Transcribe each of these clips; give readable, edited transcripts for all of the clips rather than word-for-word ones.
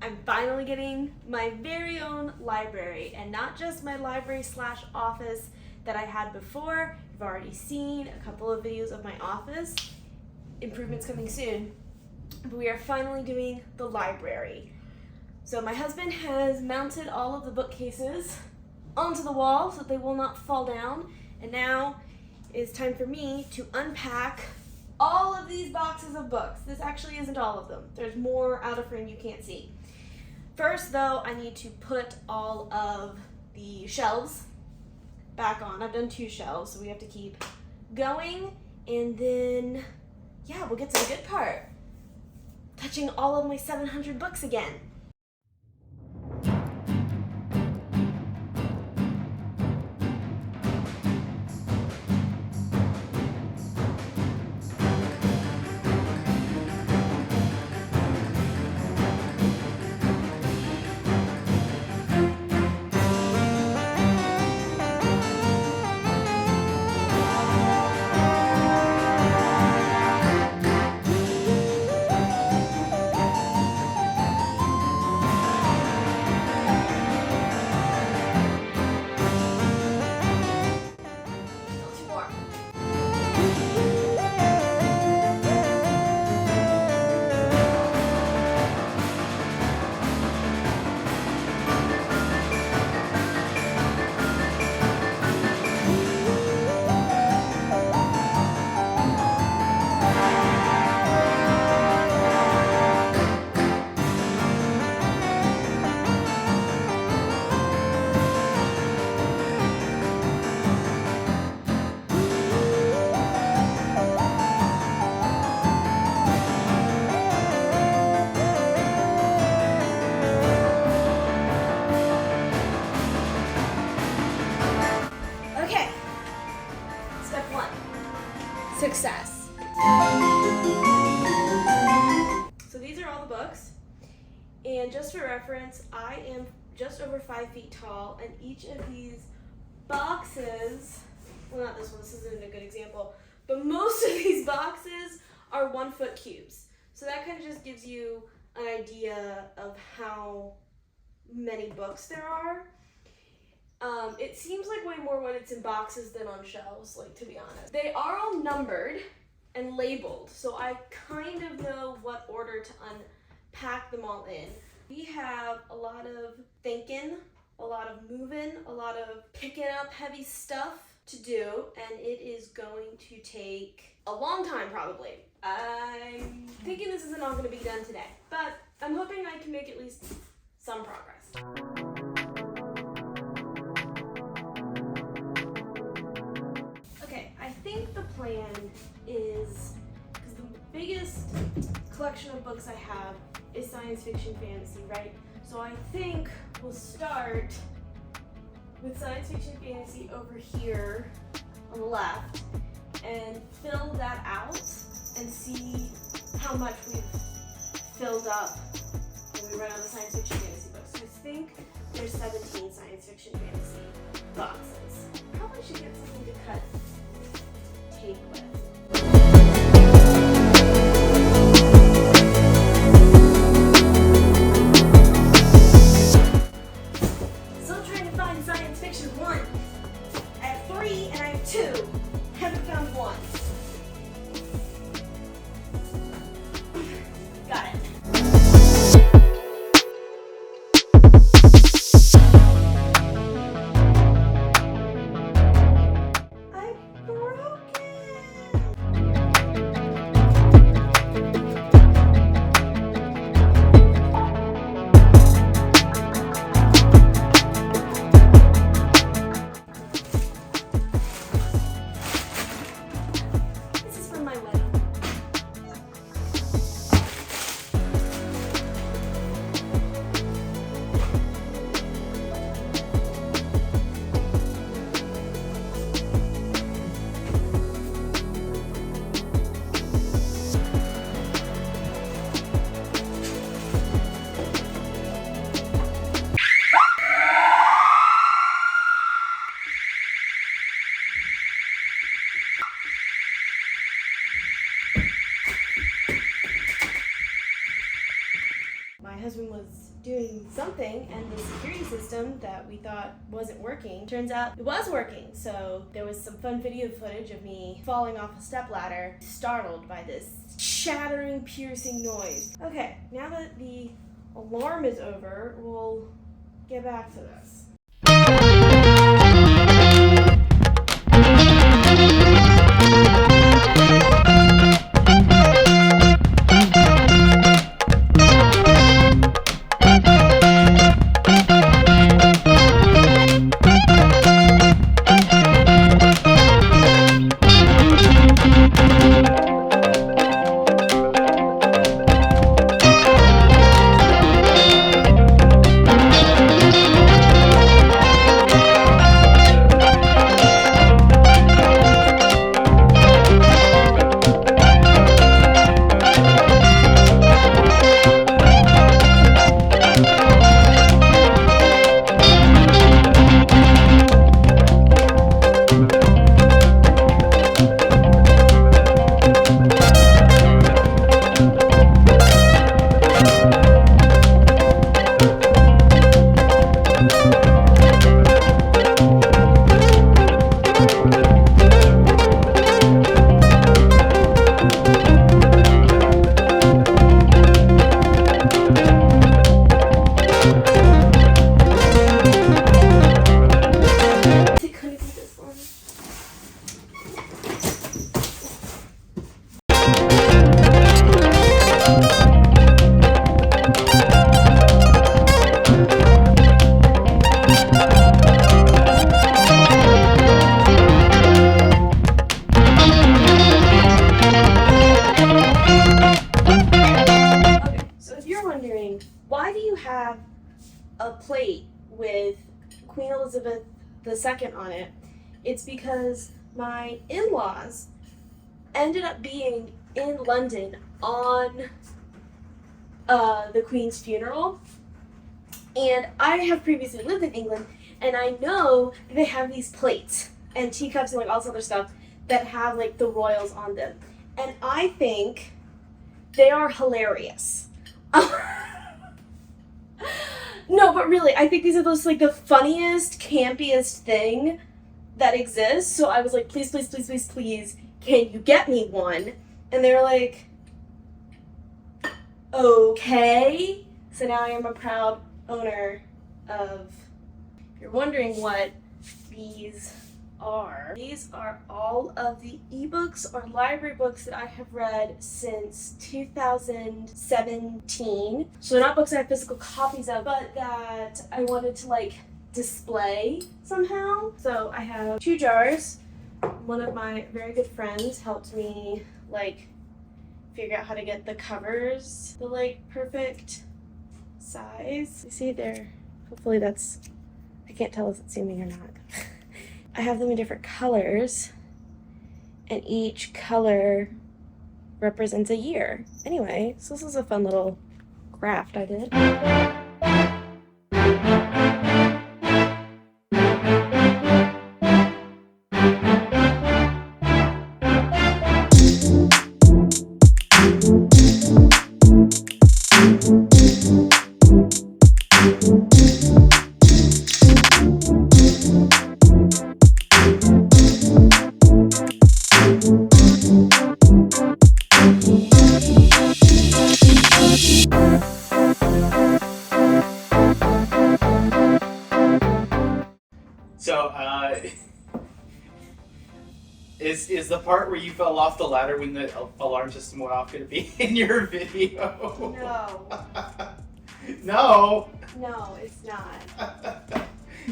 I'm finally getting my very own library, and not just my library slash office that I had before. You've already seen a couple of videos of my office. Improvements coming soon. But we are finally doing the library. So my husband has mounted all of the bookcases onto the wall so that they will not fall down. And now it's time for me to unpack all of these boxes of books. This actually isn't all of them. There's more out of frame you can't see. First, though, I need to put all of the shelves back on. I've done 2 shelves, so we have to keep going. And then, yeah, we'll get to the good part. Touching all of my 700 books again. Okay, step 1, success. So these are all the books, and just for reference, I am just over 5 feet tall, and each of these boxes, well, not this one, this isn't a good example, but most of these boxes are 1-foot cubes. So that kind of just gives you an idea of how many books there are. It seems like way more when it's in boxes than on shelves, like, to be honest. They are all numbered and labeled, so I kind of know what order to unpack them all in. We have a lot of thinking, a lot of moving, a lot of picking up heavy stuff to do, and it is going to take a long time probably. I'm thinking this isn't all going to be done today, but I'm hoping I can make at least some progress. I think the plan is, because the biggest collection of books I have is science fiction fantasy, right? So I think we'll start with science fiction fantasy over here on the left and fill that out and see how much we've filled up when we run out of science fiction fantasy books. So I think there's 17 science fiction fantasy boxes. Probably should get something to cut tape with. Still trying to find science fiction 1. I have 3 and I have 2. Haven't found 1. Got it. husband was doing something, and the security system that we thought wasn't working turns out it was working. So there was some fun video footage of me falling off a stepladder, startled by this shattering, piercing noise. Okay, now that the alarm is over, we'll get back to this. Why do you have a plate with Queen Elizabeth II on it? It's because my in-laws ended up being in London on the Queen's funeral, and I have previously lived in England, and I know they have these plates and teacups and like all this other stuff that have like the royals on them, and I think they are hilarious. No, but really, I think these are those like the funniest, campiest thing that exists. So I was like, please, please, please, please, please, can you get me one? And they were like, okay. So now I am a proud owner of, if you're wondering what these are all of the ebooks or library books that I have read since 2017. So they're not books I have physical copies of, but that I wanted to like display somehow. So I have 2 jars. One of my very good friends helped me like figure out how to get the covers the like perfect size. You see there, hopefully that's, I can't tell if it's zooming or not. I have them in different colors, and each color represents a year. Anyway, so this is a fun little craft I did. So, is the part where you fell off the ladder when the alarm system went off going to be in your video? No. No. No, it's not.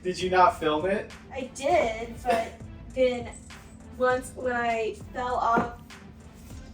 Did you not film it? I did, but then once when I fell off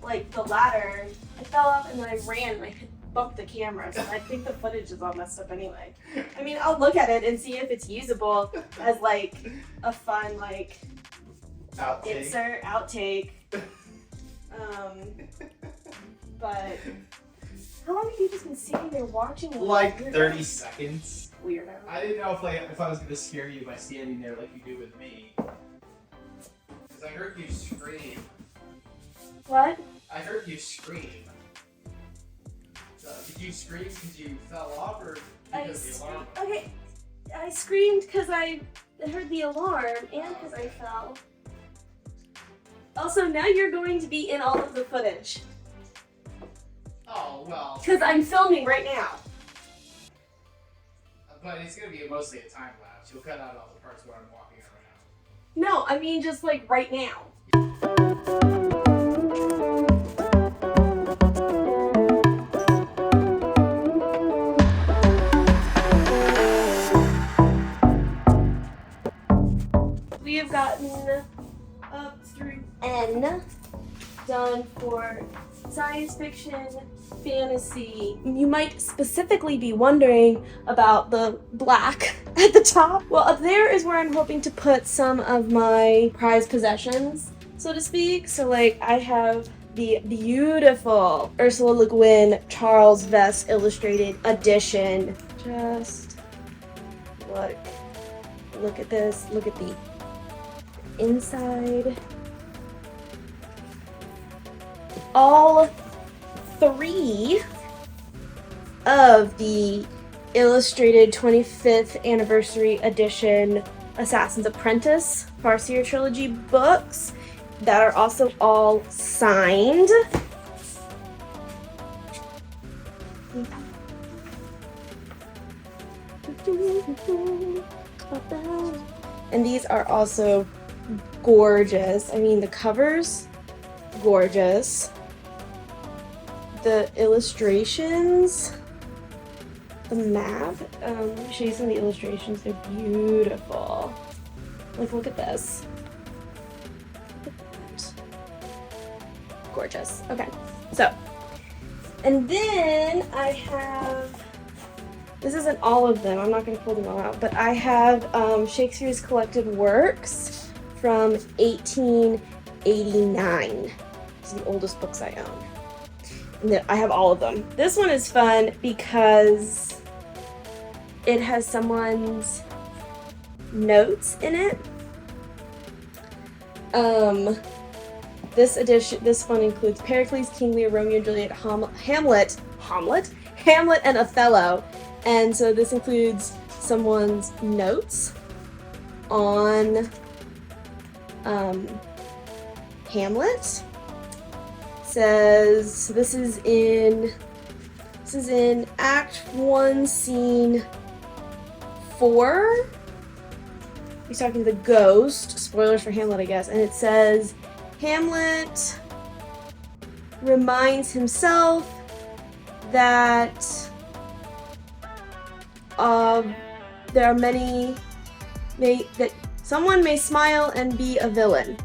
like the ladder, I fell off and then I ran and I bumped the camera, so I think the footage is all messed up anyway. I mean, I'll look at it and see if it's usable as like a fun like insert outtake. But how long have you just been sitting there watching? Like 30 seconds. Weirdo. I didn't know if I was going to scare you by standing there like you do with me. Because I heard you scream. What? I heard you scream. Did you scream because you fell off or because of the alarm? Okay, I screamed because I heard the alarm and because I fell. Also, now you're going to be in all of the footage. Oh, well. Because I'm filming right now. But it's going to be mostly a time lapse. You'll cut out all the parts where I'm walking around. No, I mean just like right now. We have gotten up through N, done for science fiction, fantasy. You might specifically be wondering about the black at the top. Well, up there is where I'm hoping to put some of my prized possessions, so to speak. So like I have the beautiful Ursula Le Guin Charles Vess illustrated edition. Just look at this. Look at the inside. All 3 of the illustrated 25th anniversary edition Assassin's Apprentice Farseer Trilogy books that are also all signed. And these are also gorgeous. I mean, the covers, gorgeous. The illustrations, the map, let me show you some of the illustrations. They're beautiful. Like, look at this. Look at that. Gorgeous. Okay, so, and then I have, this isn't all of them, I'm not going to pull them all out, but I have Shakespeare's Collected Works from 1889. It's the oldest books I own. And I have all of them. This one is fun because it has someone's notes in it. This one includes Pericles, King Lear, Romeo and Juliet, Hamlet, and Othello. And so this includes someone's notes on Hamlet. Says this is in Act 1, Scene 4. He's talking to the ghost. Spoilers for Hamlet, I guess. And it says Hamlet reminds himself that there are many that someone may smile and be a villain.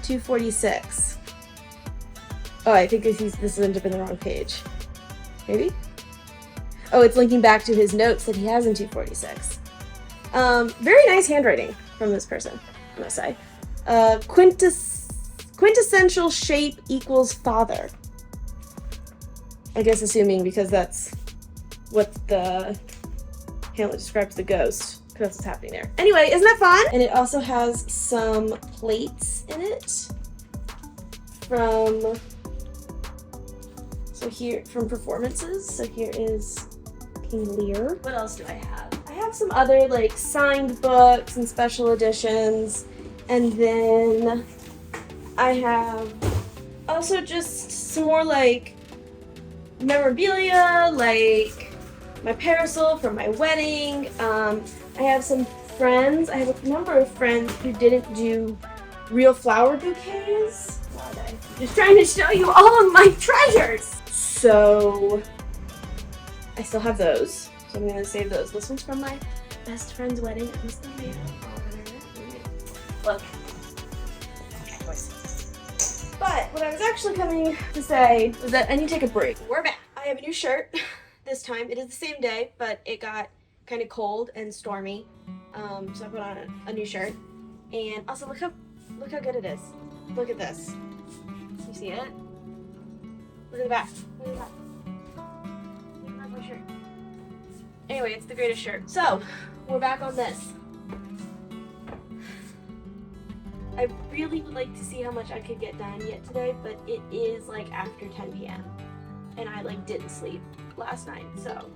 246. Oh, I think this ended up in the wrong page. Maybe? Oh, it's linking back to his notes that he has in 246. Very nice handwriting from this person, I must say. Quintessential shape equals father. I guess assuming because that's what the Hamlet describes the ghost. Because that's what's happening there. Anyway, isn't that fun? And it also has some plates in it from performances. So here is King Lear. What else do I have? I have some other like signed books and special editions, and then I have also just some more like memorabilia, like my parasol from my wedding. I have some friends. I have a number of friends who didn't do real flower bouquets. Just trying to show you all of my treasures. So I still have those. So I'm gonna save those. This one's from my best friend's wedding. Look. But what I was actually coming to say was that I need to take a break. We're back. I have a new shirt this time. It is the same day, but it got kind of cold and stormy. So I put on a new shirt. And also look how good it is. Look at this. You see it? Look at the back. Look at the back. Look at my shirt. Anyway, it's the greatest shirt. So, we're back on this. I really would like to see how much I could get done yet today, but it is like after 10 p.m. and I like didn't sleep last night, so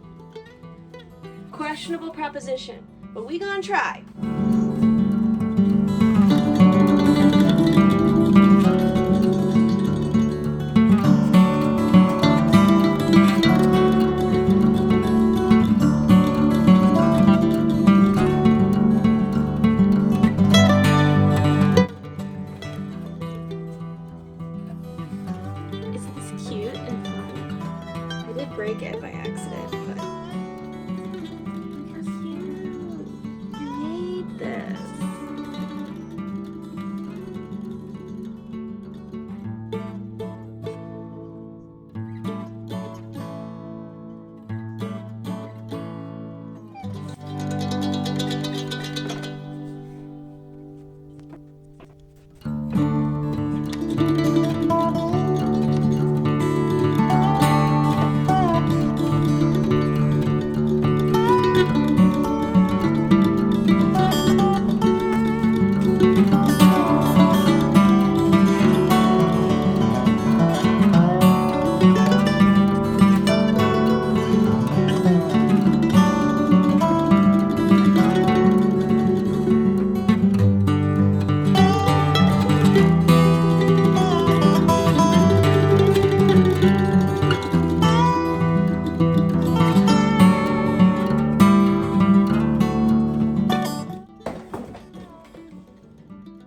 questionable proposition, but we gonna try. Isn't this cute and fun? I did break it by accident, but look how cute. I made this.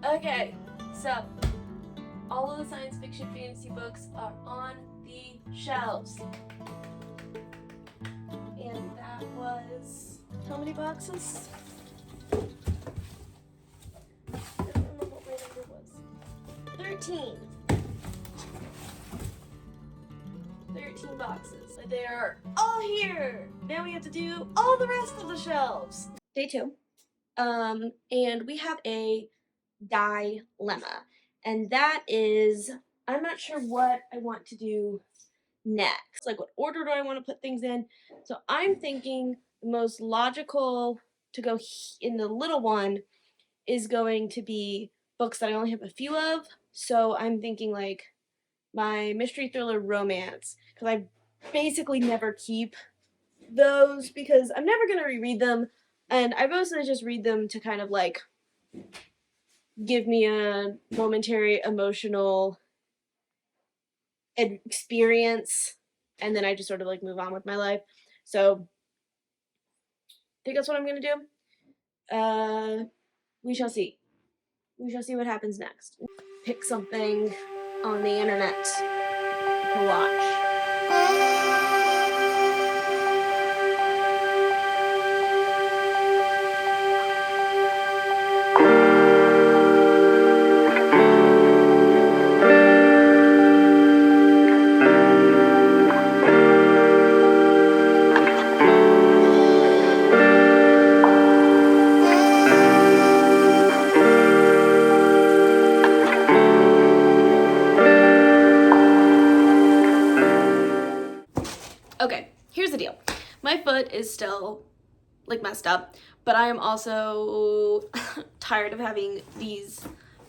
Okay, so all of the science fiction fantasy books are on the shelves. And that was how many boxes? I don't remember what my number was. 13. 13 boxes. They are all here. Now we have to do all the rest of the shelves. Day 2. And we have a dilemma, and that is I'm not sure what I want to do next. Like, what order do I want to put things in? So I'm thinking the most logical to go in the little one is going to be books that I only have a few of. So I'm thinking like my mystery thriller romance, because I basically never keep those because I'm never going to reread them, and I mostly just read them to kind of like give me a momentary emotional experience, and then I just sort of like move on with my life. So I think that's what I'm gonna do. We shall see. We shall see what happens next. Pick something on the internet to watch. Okay, here's the deal. My foot is still like messed up, but I am also tired of having these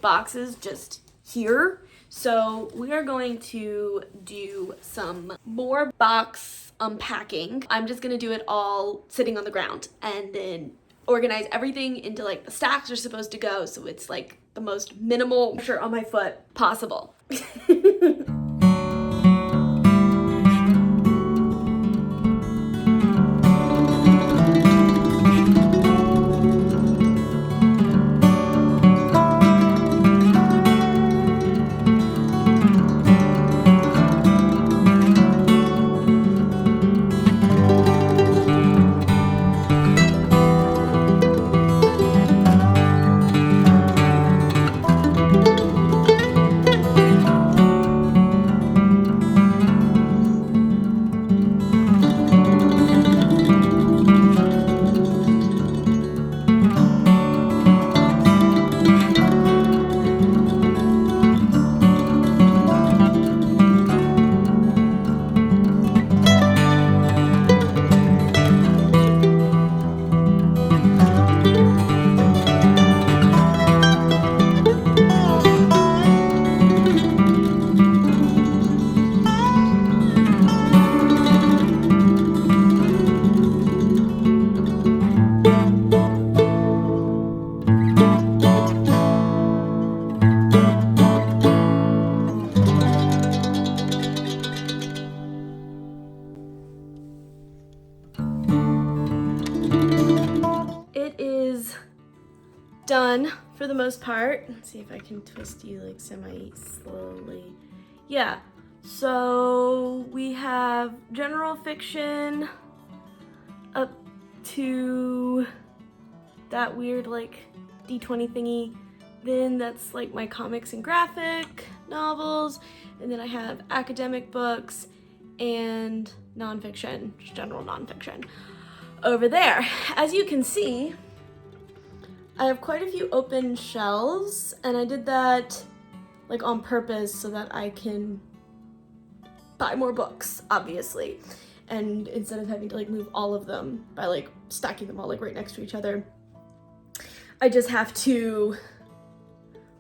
boxes just here. So we are going to do some more box unpacking. I'm just gonna do it all sitting on the ground and then organize everything into like the stacks are supposed to go, so it's like the most minimal pressure on my foot possible. for the most part. Let's see if I can twist you like semi-slowly. Yeah, so we have general fiction up to that weird like D20 thingy. Then that's like my comics and graphic novels. And then I have academic books and nonfiction, just general nonfiction over there. As you can see, I have quite a few open shelves, and I did that like on purpose so that I can buy more books, obviously. And instead of having to like move all of them by like stacking them all like right next to each other, I just have to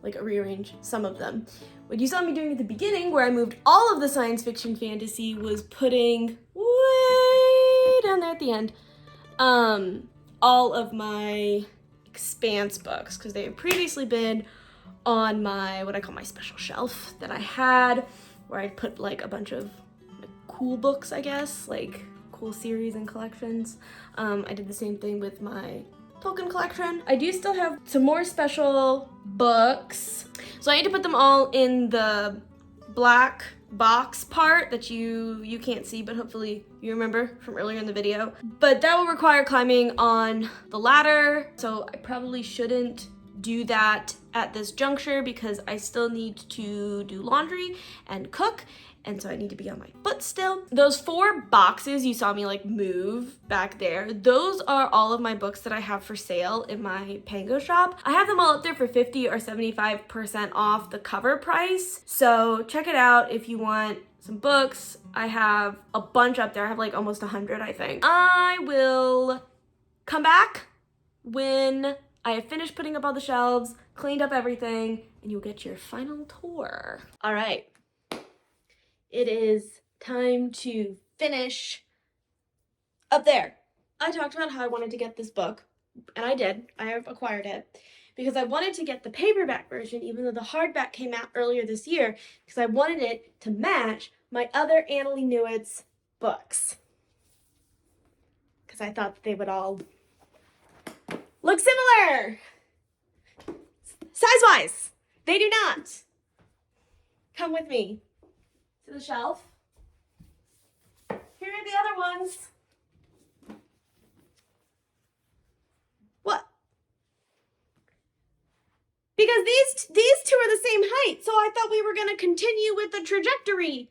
like rearrange some of them. What you saw me doing at the beginning, where I moved all of the science fiction fantasy, was putting way down there at the end, all of my Expanse books, because they have previously been on my, what I call my special shelf that I had, where I'd put like a bunch of like, cool books, I guess, like cool series and collections. I did the same thing with my Tolkien collection. I do still have some more special books, so I need to put them all in the black box part that you can't see, but hopefully you remember from earlier in the video. But that will require climbing on the ladder, so I probably shouldn't do that at this juncture because I still need to do laundry and cook, and so I need to be on my foot still. Those 4 boxes you saw me like move back there, those are all of my books that I have for sale in my Pango shop. I have them all up there for 50 or 75% off the cover price, so check it out if you want some books. I have a bunch up there. I have like almost 100, I think. I will come back when I have finished putting up all the shelves, cleaned up everything, and you'll get your final tour. All right. It is time to finish up there. I talked about how I wanted to get this book, and I did. I have acquired it because I wanted to get the paperback version, even though the hardback came out earlier this year, because I wanted it to match my other Annalee Newitz books, because I thought that they would all look similar. Size-wise, they do not. Come with me to the shelf. Here are the other ones. What? Because these two are the same height, so I thought we were going to continue with the trajectory.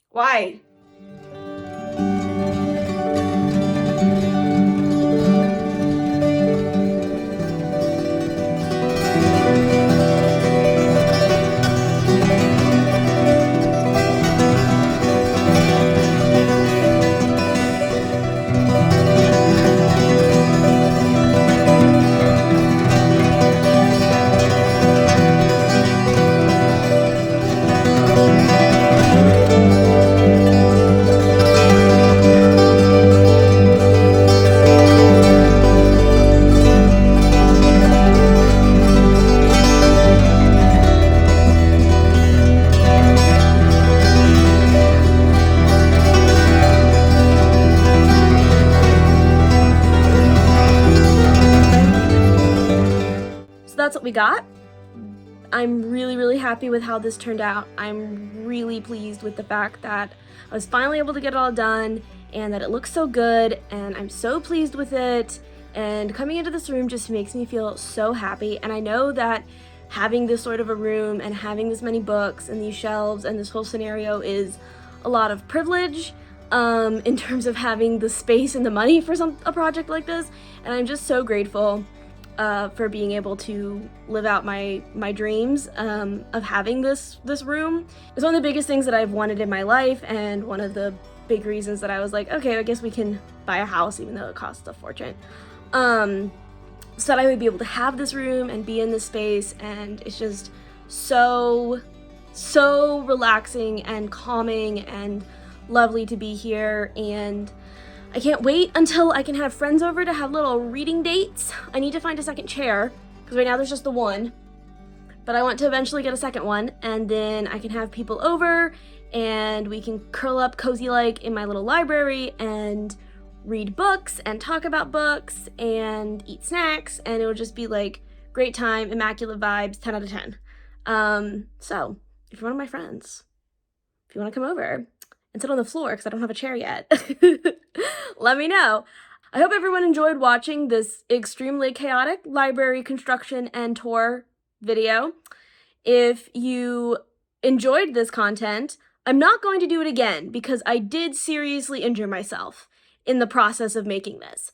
Why? That's what we got. I'm really happy with how this turned out. I'm really pleased with the fact that I was finally able to get it all done and that it looks so good, and I'm so pleased with it. And coming into this room just makes me feel so happy. And I know that having this sort of a room and having this many books and these shelves and this whole scenario is a lot of privilege in terms of having the space and the money for a project like this. And I'm just so grateful for being able to live out my dreams of having this room. It's one of the biggest things that I've wanted in my life, and one of the big reasons that I was like, okay, I guess we can buy a house even though it costs a fortune. So that I would be able to have this room and be in this space, and it's just so relaxing and calming and lovely to be here. And I can't wait until I can have friends over to have little reading dates. I need to find a second chair because right now there's just the one, but I want to eventually get a second one, and then I can have people over and we can curl up cozy like in my little library and read books and talk about books and eat snacks, and it would just be like great time, immaculate vibes, 10 out of 10. So if you're one of my friends, if you want to come over and sit on the floor because I don't have a chair yet, let me know. I hope everyone enjoyed watching this extremely chaotic library construction and tour video. If you enjoyed this content, I'm not going to do it again because I did seriously injure myself in the process of making this.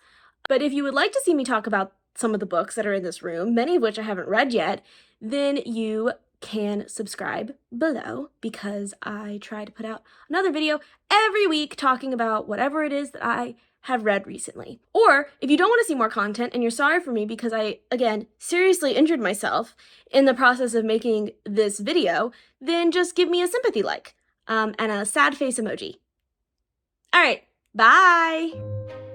But if you would like to see me talk about some of the books that are in this room, many of which I haven't read yet, then you can subscribe below because I try to put out another video every week talking about whatever it is that I have read recently. Or if you don't want to see more content and you're sorry for me because I, again, seriously injured myself in the process of making this video, then just give me a sympathy like and a sad face emoji. All right, bye!